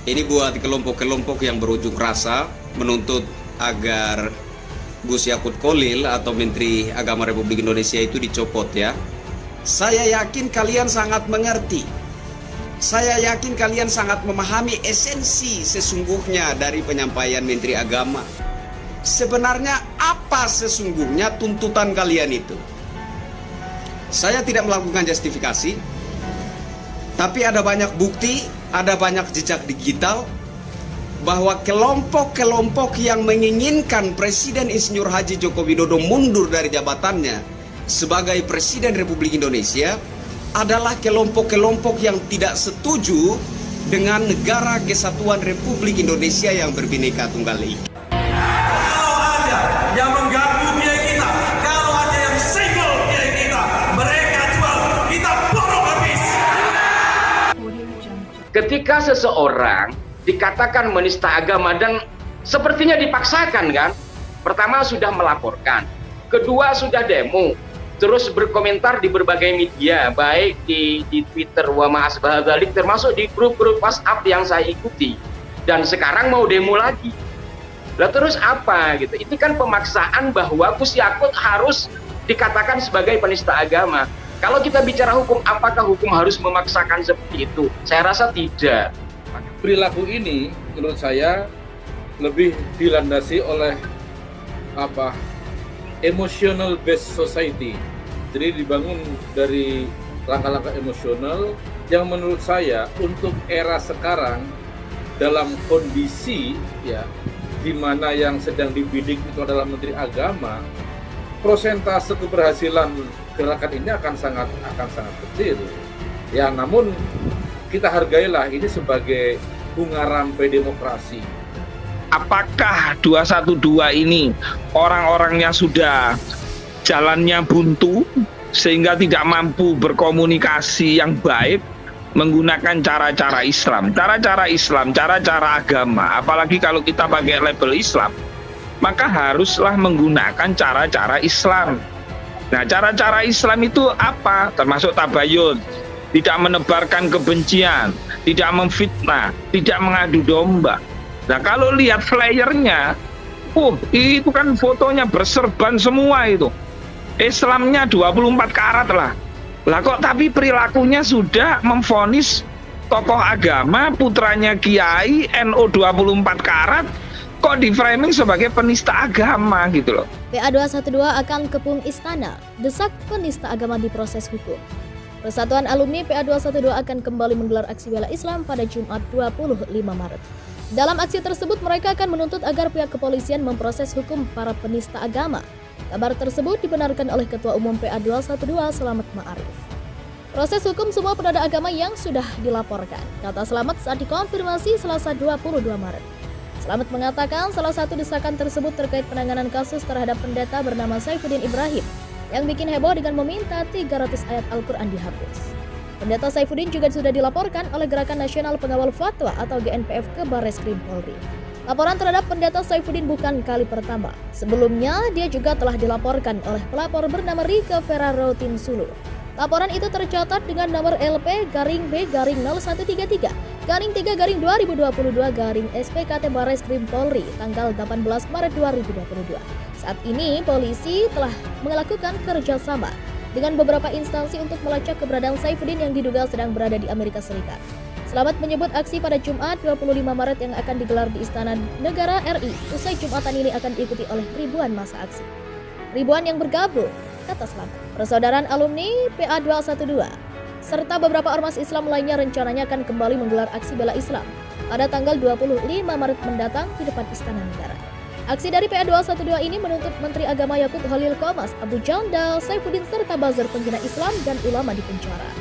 Ini buat kelompok-kelompok yang berunjuk rasa menuntut agar Gus Yakut Kholil atau Menteri Agama Republik Indonesia itu dicopot ya. Saya yakin kalian sangat mengerti. Saya yakin kalian sangat memahami esensi sesungguhnya dari penyampaian Menteri Agama. Sebenarnya apa sesungguhnya tuntutan kalian itu? Saya tidak melakukan justifikasi, tapi ada banyak bukti, ada banyak jejak digital bahwa kelompok-kelompok yang menginginkan Presiden Insinyur Haji Joko Widodo mundur dari jabatannya sebagai Presiden Republik Indonesia adalah kelompok-kelompok yang tidak setuju dengan negara kesatuan Republik Indonesia yang berbineka tunggal ika. Kalau ada yang mengganggu biaya kita, kalau ada yang single biaya kita, mereka jual, kita borong habis. Ketika seseorang dikatakan menista agama dan sepertinya dipaksakan kan, pertama sudah melaporkan, kedua sudah demo, terus berkomentar di berbagai media, baik di Twitter, wa ma'asbahadzalik, termasuk di grup-grup WhatsApp yang saya ikuti, dan sekarang mau demo lagi. Lah terus apa gitu? Itu kan pemaksaan bahwa Gus Yakut harus dikatakan sebagai penista agama. Kalau kita bicara hukum, apakah hukum harus memaksakan seperti itu? Saya rasa tidak. Perilaku ini menurut saya lebih dilandasi oleh emotional based society. Jadi dibangun dari langkah-langkah emosional yang menurut saya untuk era sekarang dalam kondisi ya di mana yang sedang dibidik itu adalah Menteri Agama, persentase keberhasilan gerakan ini akan sangat kecil. Ya, namun kita hargailah ini sebagai bunga rampai demokrasi. Apakah 212 ini orang-orangnya sudah jalannya buntu sehingga tidak mampu berkomunikasi yang baik menggunakan cara-cara Islam, cara-cara agama, apalagi kalau kita pakai label Islam, maka haruslah menggunakan cara-cara Islam. Nah, cara-cara Islam itu apa? Termasuk tabayun, tidak menebarkan kebencian, tidak memfitnah, tidak mengadu domba. Nah, kalau lihat flyernya, itu kan fotonya berserban semua itu. Islamnya 24 karat lah. Lah kok tapi perilakunya sudah memvonis tokoh agama, putranya kiai, NU 24 karat, kok di framing sebagai penista agama gitu loh. PA212 akan kepung istana, desak penista agama diproses hukum. Persatuan Alumni PA212 akan kembali menggelar aksi bela Islam pada Jumat 25 Maret. Dalam aksi tersebut mereka akan menuntut agar pihak kepolisian memproses hukum para penista agama. Kabar tersebut dibenarkan oleh Ketua Umum PA212 Slamet Ma'arif. Proses hukum semua penada agama yang sudah dilaporkan, kata Slamet saat dikonfirmasi Selasa 22 Maret. Slamet mengatakan salah satu desakan tersebut terkait penanganan kasus terhadap pendeta bernama Saifuddin Ibrahim yang bikin heboh dengan meminta 300 ayat Al-Quran dihapus. Pendeta Saifuddin juga sudah dilaporkan oleh Gerakan Nasional Pengawal Fatwa atau GNPF ke Barreskrim Polri. Laporan terhadap pendeta Saifuddin bukan kali pertama. Sebelumnya, dia juga telah dilaporkan oleh pelapor bernama Rika Ferraro Tinsulu. Laporan itu tercatat dengan nomor LP-B-0133-3-2022-SPKT Barreskrim Polri tanggal 18 Maret 2022. Saat ini, polisi telah melakukan kerjasama dengan beberapa instansi untuk melacak keberadaan Saifuddin yang diduga sedang berada di Amerika Serikat. Slamet menyebut aksi pada Jumat 25 Maret yang akan digelar di Istana Negara RI usai Jumatan ini akan diikuti oleh ribuan massa aksi. Ribuan yang bergabung, kata Slamet. Persaudaraan alumni PA212 serta beberapa ormas Islam lainnya rencananya akan kembali menggelar aksi bela Islam pada tanggal 25 Maret mendatang di depan Istana Negara. Aksi dari PA212 ini menuntut Menteri Agama Yakut Kholil Qomas, Abu Jandal, Saifuddin serta buzzer penghina Islam dan ulama di penjara.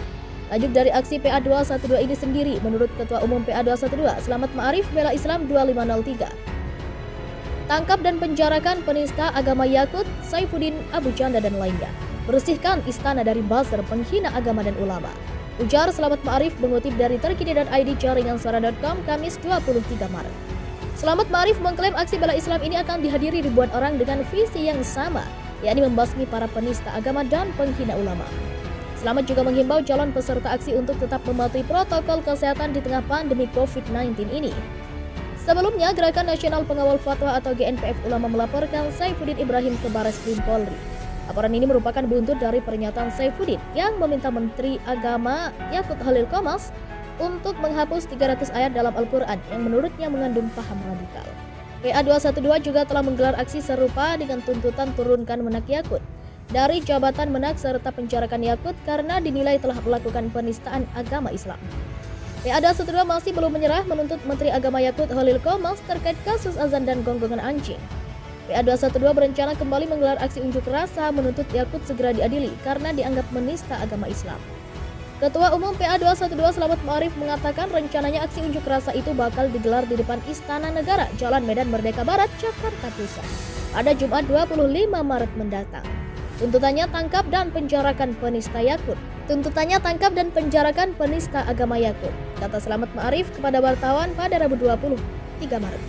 Tajuk dari aksi PA212 ini sendiri menurut Ketua Umum PA212 Slamet Ma'arif Bela Islam 2503. Tangkap dan penjarakan penista agama Yakut, Saifuddin, Abu Janda dan lainnya. Bersihkan istana dari buzzer penghina agama dan ulama. Ujar Slamet Ma'arif mengutip dari terkini.id jaringansuara.com Kamis 23 Maret. Slamet Ma'arif mengklaim aksi bela Islam ini akan dihadiri ribuan orang dengan visi yang sama, yakni membasmi para penista agama dan penghina ulama. Selamat juga menghimbau calon peserta aksi untuk tetap mematuhi protokol kesehatan di tengah pandemi COVID-19 ini. Sebelumnya, Gerakan Nasional Pengawal Fatwa atau GNPF Ulama melaporkan Saifuddin Ibrahim ke Barreskrim Polri. Laporan ini merupakan buntut dari pernyataan Saifuddin yang meminta Menteri Agama Yakut Khalil Qomas untuk menghapus 300 ayat dalam Al-Quran yang menurutnya mengandung paham radikal. PA212 juga telah menggelar aksi serupa dengan tuntutan turunkan Menak Yakut dari jabatan Menak serta penjarakan Yakut karena dinilai telah melakukan penistaan agama Islam. PA212 masih belum menyerah menuntut Menteri Agama Yakut Khalil Qomas terkait kasus azan dan gonggongan anjing. PA212 berencana kembali menggelar aksi unjuk rasa menuntut Yakut segera diadili karena dianggap menista agama Islam. Ketua Umum PA212 Slamet Ma'arif mengatakan rencananya aksi unjuk rasa itu bakal digelar di depan Istana Negara, Jalan Medan Merdeka Barat, Jakarta Pusat, pada Jumat 25 Maret mendatang. Tuntutannya tangkap dan penjarakan penista Yakut. Tuntutannya tangkap dan penjarakan penista agama Yakut, kata Slamet Ma'arif kepada wartawan pada Rabu 23 Maret.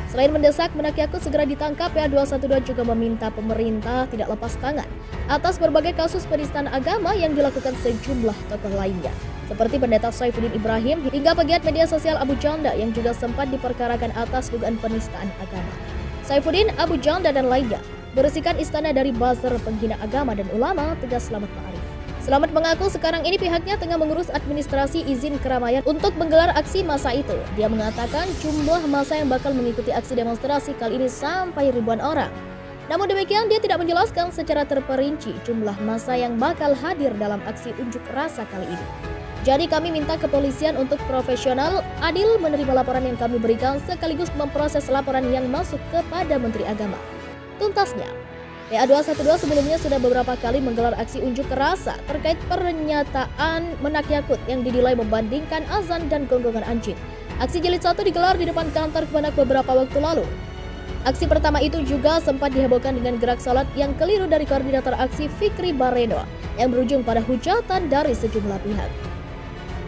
Selain mendesak Menak Yakut segera ditangkap, PA212 juga meminta pemerintah tidak lepas tangan atas berbagai kasus penistaan agama yang dilakukan sejumlah tokoh lainnya, seperti Pendeta Saifuddin Ibrahim hingga pegiat media sosial Abu Janda yang juga sempat diperkarakan atas dugaan penistaan agama. Saifuddin, Abu Janda, dan lainnya bersihkan istana dari buzzer penghina agama dan ulama, tegas Slamet Ma'arif. Slamet mengaku sekarang ini pihaknya tengah mengurus administrasi izin keramaian untuk menggelar aksi massa itu. Dia mengatakan jumlah massa yang bakal mengikuti aksi demonstrasi kali ini sampai ribuan orang. Namun demikian, dia tidak menjelaskan secara terperinci jumlah massa yang bakal hadir dalam aksi unjuk rasa kali ini. Jadi kami minta kepolisian untuk profesional, adil menerima laporan yang kami berikan sekaligus memproses laporan yang masuk kepada Menteri Agama. Tuntasnya, PA212 sebelumnya sudah beberapa kali menggelar aksi unjuk rasa terkait pernyataan Menak Yakut yang dinilai membandingkan azan dan gonggongan anjing. Aksi jilid 1 digelar di depan kantor Kemenak beberapa waktu lalu. Aksi pertama itu juga sempat dihebohkan dengan gerak salat yang keliru dari koordinator aksi Fikri Bareno yang berujung pada hujatan dari sejumlah pihak.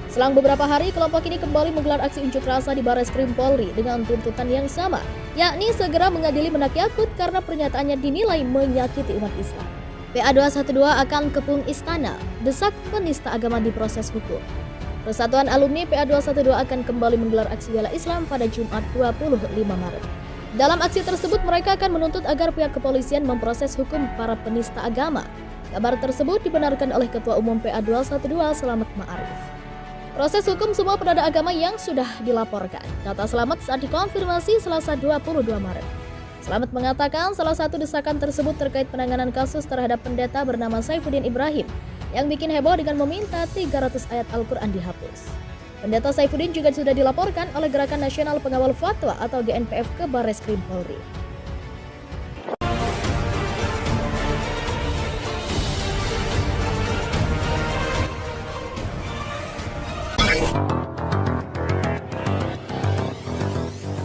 Selang beberapa hari, kelompok ini kembali menggelar aksi unjuk rasa di Barreskrim Polri dengan tuntutan yang sama, yakni segera mengadili Menak Yakut karena pernyataannya dinilai menyakiti umat Islam. PA212 akan kepung istana, desak penista agama di proses hukum. Persatuan Alumni PA212 akan kembali menggelar aksi bela Islam pada Jumat 25 Maret. Dalam aksi tersebut, mereka akan menuntut agar pihak kepolisian memproses hukum para penista agama. Kabar tersebut dibenarkan oleh Ketua Umum PA212 Slamet Ma'arif. Proses hukum semua penada agama yang sudah dilaporkan, kata Slamet saat dikonfirmasi Selasa 22 Maret. Slamet mengatakan salah satu desakan tersebut terkait penanganan kasus terhadap pendeta bernama Saifuddin Ibrahim yang bikin heboh dengan meminta 300 ayat Al-Quran dihapus. Pendeta Saifuddin juga sudah dilaporkan oleh Gerakan Nasional Pengawal Fatwa atau GNPF ke Barreskrim Polri.